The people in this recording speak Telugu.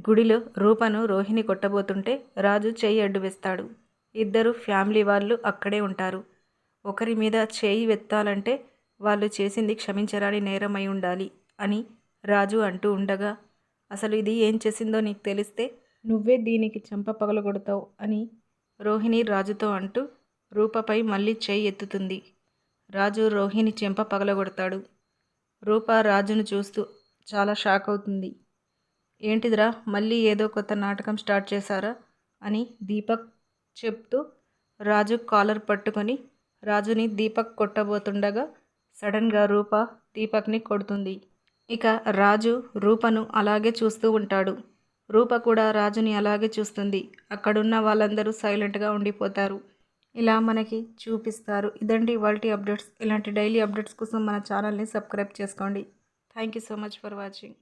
గుడిలో రూపను రోహిణి కొట్టబోతుంటే రాజు చెయ్యి అడ్డు వేస్తాడు. ఇద్దరు ఫ్యామిలీ వాళ్ళు అక్కడే ఉంటారు. ఒకరి మీద చేయి వెత్తాలంటే వాళ్ళు చేసింది క్షమించరాని నేరం అయి ఉండాలి అని రాజు అంటూ ఉండగా, అసలు ఇది ఏం చేసిందో నీకు తెలిస్తే నువ్వే దీనికి చెంప పగలగొడతావు అని రోహిణి రాజుతో అంటూ రూపపై మళ్ళీ చేయి ఎత్తుతుంది. రాజు రోహిణి చెంప పగలగొడతాడు. రూప రాజును చూస్తూ చాలా షాక్ అవుతుంది. ఏంటిదిరా, మళ్ళీ ఏదో కొత్త నాటకం స్టార్ట్ చేశారా అని దీపక్ చెప్తూ రాజు కాలర్ పట్టుకొని రాజుని దీపక్ కొట్టబోతుండగా సడన్గా రూప దీపక్ని కొడుతుంది. ఇక రాజు రూపను అలాగే చూస్తూ ఉంటాడు. రూప కూడా రాజుని అలాగే చూస్తుంది. అక్కడున్న వాళ్ళందరూ సైలెంట్గా ఉండిపోతారు. ఇలా మనకి చూపిస్తారు. ఇదండి ఇవాల్టి అప్డేట్స్. ఇలాంటి డైలీ అప్డేట్స్ కోసం మన ఛానల్ని సబ్స్క్రైబ్ చేసుకోండి. Thank you so much for watching.